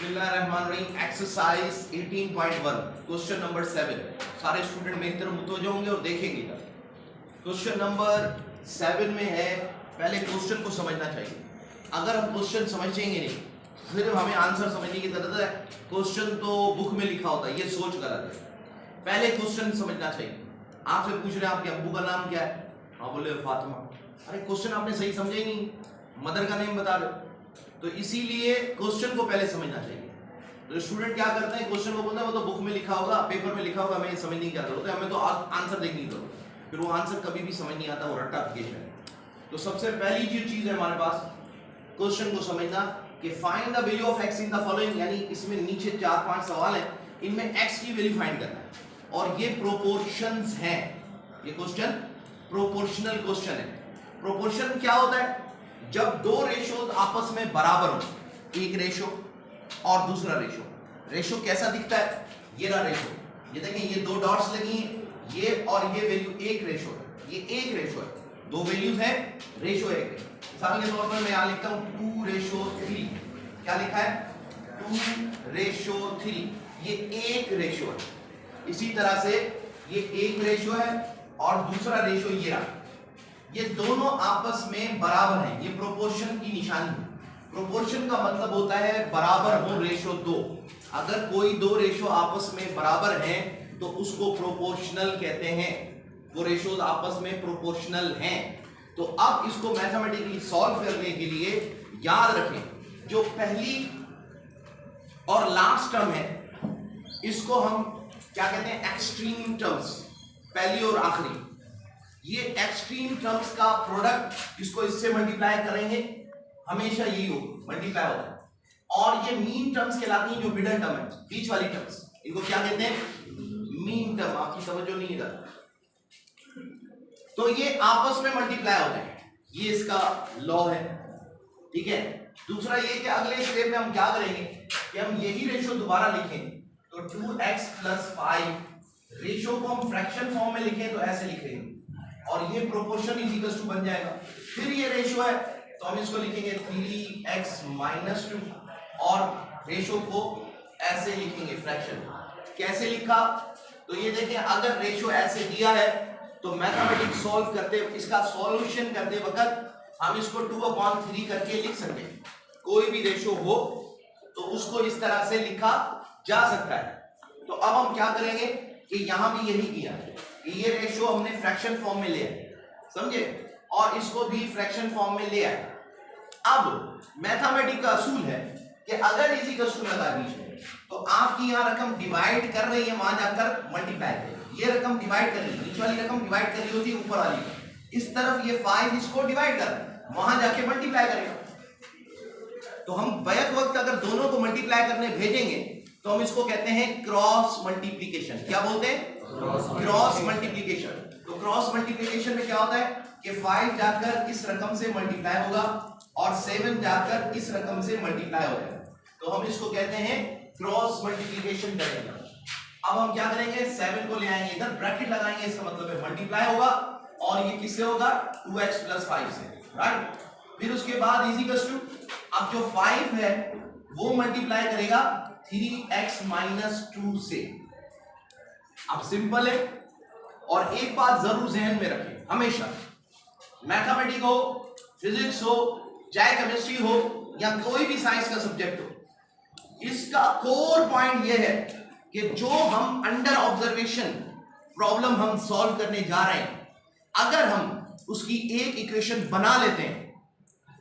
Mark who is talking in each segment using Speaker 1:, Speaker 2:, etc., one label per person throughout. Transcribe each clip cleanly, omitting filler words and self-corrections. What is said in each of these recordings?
Speaker 1: बिस्मिल्लाहिर्रहमानिर्रहीम exercise 18.1 question number 7। सारे student मेरी तरफ मुतवज्जो होंगे और देखेंगे इधर। क्वेश्चन नंबर 7 में है, पहले क्वेश्चन को समझना चाहिए। अगर हम क्वेश्चन समझेंगे नहीं, सिर्फ हमें आंसर समझने की जरूरत है। क्वेश्चन तो बुक में लिखा होता है, ये सोच गलत है। पहले क्वेश्चन समझना चाहिए। आपसे पूछ रहे हैं आपके अब्बू का नाम क्या है, हाँ बोले फातिमा। अरे क्वेश्चन आपने सही समझे ही नहीं, मदर का नेम बता दो। तो इसीलिए क्वेश्चन को पहले समझना चाहिए। तो स्टूडेंट क्या करते हैं, क्वेश्चन को बोलते हैं वो तो बुक में लिखा होगा, पेपर में लिखा होगा, हमें समझने की क्या जरूरत है, हमें तो आंसर देखने की जरूरत है। फिर वो आंसर कभी भी समझ नहीं आता, वो रट्टाफिकेशन है। तो सबसे पहली जो चीज है हमारे पास क्वेश्चन को समझना कि find the value of x in the following, यानी इसमें नीचे 4-5 सवाल है, इनमें x की वैल्यू फाइंड करना है और ये प्रोपोर्शंस हैं। ये क्वेश्चन प्रोपोर्शनल क्वेश्चन है। प्रोपोर्शन क्या होता है? जब दो रेशोज आपस में बराबर हो, एक रेशो और दूसरा रेशो। रेशो कैसा दिखता है? ये रहा रेशो, ये देखें, ये दो डॉट्स लगी हैं, ये और ये वैल्यू एक रेशो है, ये एक रेशो है, दो वैल्यूज है, रेशो एक है। मिसाल के तौर पर मैं यहां लिखता हूं 2:3। क्या लिखा है? 2:3। ये एक रेशो है। इसी तरह से ये एक रेशो है और दूसरा रेशो ये रहा, ये दोनों आपस में बराबर हैं। ये प्रोपोर्शन की निशानी है। प्रोपोर्शन का मतलब होता है बराबर हो रेशो दो। अगर कोई दो रेशो आपस में बराबर हैं तो उसको प्रोपोर्शनल कहते हैं। वो रेशोज आपस में प्रोपोर्शनल हैं। तो अब इसको मैथमेटिकली सॉल्व करने के लिए याद रखें, जो पहली और लास्ट टर्म है इसको हम क्या कहते हैं? एक्सट्रीम टर्म्स, पहली और आखिरी। ये एक्सट्रीम टर्म्स का प्रोडक्ट, इसको इससे मल्टीप्लाई करेंगे, हमेशा यही हो, मल्टीप्लाई होता है। और ये मीन टर्म्स कहलाती हैं, जो मिडल टर्म है, बीच वाली टर्म्स, इनको क्या कहते हैं? Mean term. आपकी तवज्जो नहीं इधर। तो ये आपस में मल्टीप्लाई होते हैं, ये इसका लॉ है, ठीक है। दूसरा ये कि अगले स्टेप में हम क्या करेंगे कि हम यही रेशो दोबारा लिखें, तो 2x + 5 रेशो को हम फ्रैक्शन फॉर्म में लिखें तो ऐसे लिखेंगे और ये प्रोपोर्शन इक्वल टू बन जाएगा। फिर ये रेशो है तो हम इसको लिखेंगे 3x - 2 और रेशो को ऐसे लिखेंगे फ्रैक्शन। कैसे लिखा? तो ये देखें, अगर रेशो ऐसे दिया है तो मैथमेटिक्स सॉल्व करते, इसका सॉल्यूशन करते वक्त हम इसको 2/3 करके लिख सकते हैं। कोई भी रेशो हो तो उसको इस तरह से लिखा जा सकता है। तो अब हम क्या करेंगे कि यहां भी यही किया कि ये रेशो हमने फ्रैक्शन फॉर्म में लिया, समझे, और इसको भी फ्रैक्शन फॉर्म में लिया है। अब मैथमेटिक्स का असूल है कि अगर इसी का असूल लगा बीच में, तो आपकी यहां रकम डिवाइड कर रही है, वहां जाकर मल्टीप्लाई करेगी। ये रकम डिवाइड कर रही है, बीच वाली रकम डिवाइड कर रही होती है ऊपर वाली। इस तरफ ये 5 इसको डिवाइड कर, वहां जाके मल्टीप्लाई करेगा। तो हम बैक वक्त अगर दोनों को मल्टीप्लाई करने भेजेंगे तो हम इसको कहते हैं क्रॉस मल्टीप्लिकेशन। क्या बोलते हैं? Cross multiplication. तो क्रॉस मल्टीप्लिकेशन में क्या होता है कि 5 जाकर इस रकम से मल्टीप्लाई होगा और 7 जाकर इस रकम से मल्टीप्लाई हो जाएगा। तो हम इसको कहते हैं क्रॉस मल्टीप्लिकेशन करेंगे। अब हम क्या करेंगे? 7 को ले आएंगे इधर, ब्रैकेट लगाएंगे, इसका मतलब है मल्टीप्लाई होगा और ये किससे होगा? 2x + 5 से, राइट। फिर उसके बाद इक्वल टू, अब जो 5 है वो मल्टीप्लाई करेगा 3x - 2 से। अब सिंपल है। और एक बात जरूर जहन में रखें, हमेशा मैथमेटिक्स हो, फिजिक्स हो, चाहे केमिस्ट्री हो या कोई भी साइंस का सब्जेक्ट हो, इसका कोर पॉइंट यह है कि जो हम अंडर ऑब्जर्वेशन प्रॉब्लम हम सॉल्व करने जा रहे हैं, अगर हम उसकी एक इक्वेशन बना लेते हैं,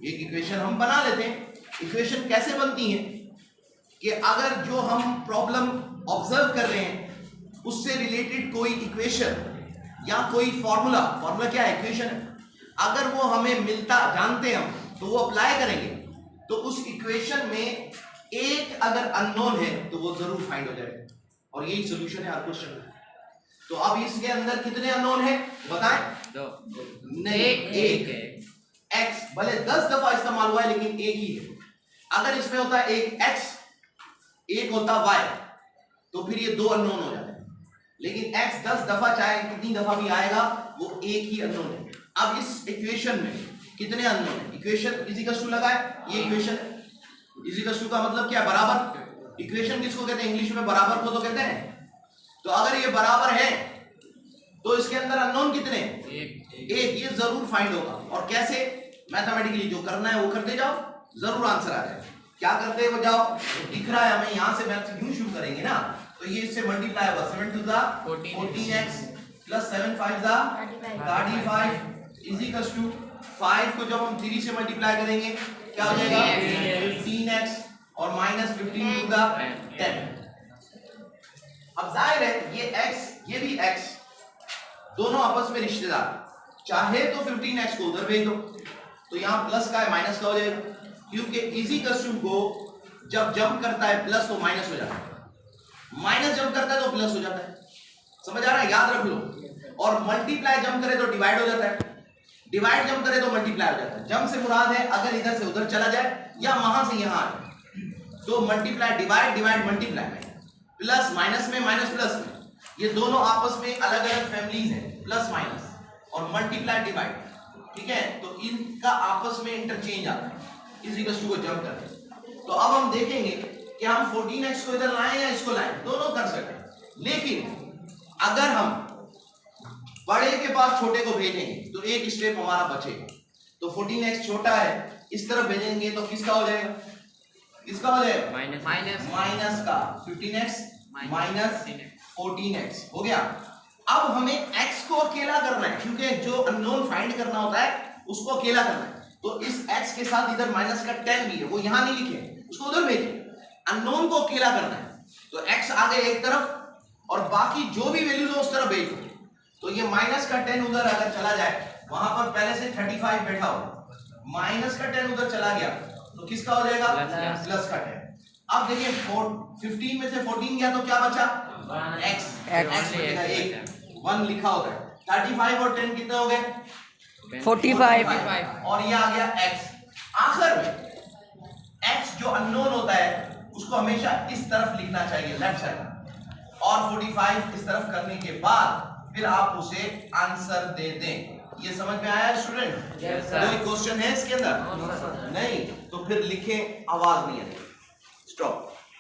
Speaker 1: एक इक्वेशन हम बना लेते हैं। इक्वेशन कैसे बनती है कि अगर जो हम प्रॉब्लम ऑब्जर्व कर रहे हैं उससे रिलेटेड कोई इक्वेशन या कोई फॉर्मूला क्या है? इक्वेशन है। अगर वो हमें मिलता, जानते हैं हम, तो वो अप्लाई करेंगे तो उस इक्वेशन में एक अगर अननोन है तो वो जरूर फाइंड हो जाएगा। और यही सॉल्यूशन है हर क्वेश्चन का। तो अब इसके अंदर कितने अननोन है बताएं? नहीं, एक है। x भले 10 दफा इस्तेमाल हुआ है लेकिन एक ही है। अगर इसमें होता है एक x, एक होता y, तो फिर ये दो अननोन हो जाते हैं। लेकिन x 10 दफा चाहे कितनी दफा भी आएगा, वो एक ही अननोन है। अब इस इक्वेशन में कितने अननोन है? इक्वेशन इक्वल टू लगाए, ये इक्वेशन इक्वल टू का मतलब क्या? बराबर। इक्वेशन किसको कहते हैं इंग्लिश में? बराबर को तो कहते हैं। तो अगर ये बराबर है तो इसके अंदर अननोन कितने? एक। ये जरूर फाइंड होगा। और कैसे? मैथमेटिकली जो करना है वो करते जाओ, जरूर आंसर आ जाए। क्या करते हो जाओ, दिख रहा है हमें यहाँ से मैथ यूं शुरू करेंगे ना, तो ये इससे मल्टीप्लाई होगा 7 to the 14x plus 7 5 the 35 is equal to 5 को जब हम 3 से मल्टीप्लाई करेंगे क्या हो जाएगा? 15x और माइनस 15 to the 10। अब जाहिर है ये x ये भी x दोनों आपस में रिश्तेदार, चाहे तो 15x को उधर भेज दो तो यहाँ प्लस का है माइनस का हो जाएगा, क्योंकि इजी कस्टम को जब जंप करता है प्लस तो माइनस हो जाता है, माइनस जंप करता है तो प्लस हो जाता है। समझ आ रहा है? याद रख लो। और मल्टीप्लाई जंप करे तो डिवाइड हो जाता है, डिवाइड जंप करे तो मल्टीप्लाई हो जाता है। जंप से मुराद है अगर इधर से उधर चला जाए या वहां से यहां आ जाए, तो मल्टीप्लाई डिवाइड, डिवाइड मल्टीप्लाई में, प्लस माइनस में, माइनस प्लस में, ये दोनों आपस में अलग अलग फैमिलीज हैं, प्लस माइनस और मल्टीप्लाई डिवाइड। ठीक है, तो इनका आपस में इंटरचेंज आता है इज इक्वल टू को जंप करते हैं। तो अब हम देखेंगे कि हम 14x को इधर लाएं या इसको लाएं, दोनों कर सकते हैं। लेकिन अगर हम बड़े के पास छोटे को भेजेंगे तो एक स्टेप हमारा बचेगा। तो 14x छोटा है, इस तरफ भेजेंगे तो किसका हो जाएगा? किसका हो जाएगा? माइनस का 15x माइनस 14x हो गया। अब हमें x को अकेला करना है, क्योंकि जो अननोन फाइंड करना होता है उसको अकेला करना है। तो इस x के साथ इधर माइनस का 10 भी है, वो यहां नहीं लिखे, उसको उधर भेजें। अननोन को अकेला करना है तो x आ गए एक तरफ और बाकी जो भी वैल्यूज हो उस तरफ भेज दो। तो ये माइनस का 10 उधर अगर चला जाए, वहां पर पहले से 35 बैठा हो, माइनस का 10 उधर चला गया तो किसका हो जाएगा? प्लस का 10। अब देखिए 15 में से 14 गया तो क्या बचा? x 1 लिखा होता है। 35 और 10 कितने हो गए?
Speaker 2: 45
Speaker 1: और ये आ गया x। आखिर में x जो अननोन होता है उसको हमेशा इस तरफ लिखना चाहिए, लेफ्ट साइड, और 45 इस तरफ करने के बाद फिर आप उसे आंसर दे दें। ये समझ में आया स्टूडेंट? कोई क्वेश्चन है इसके अंदर? नहीं, तो फिर लिखें, आवाज नहीं है, स्टॉप।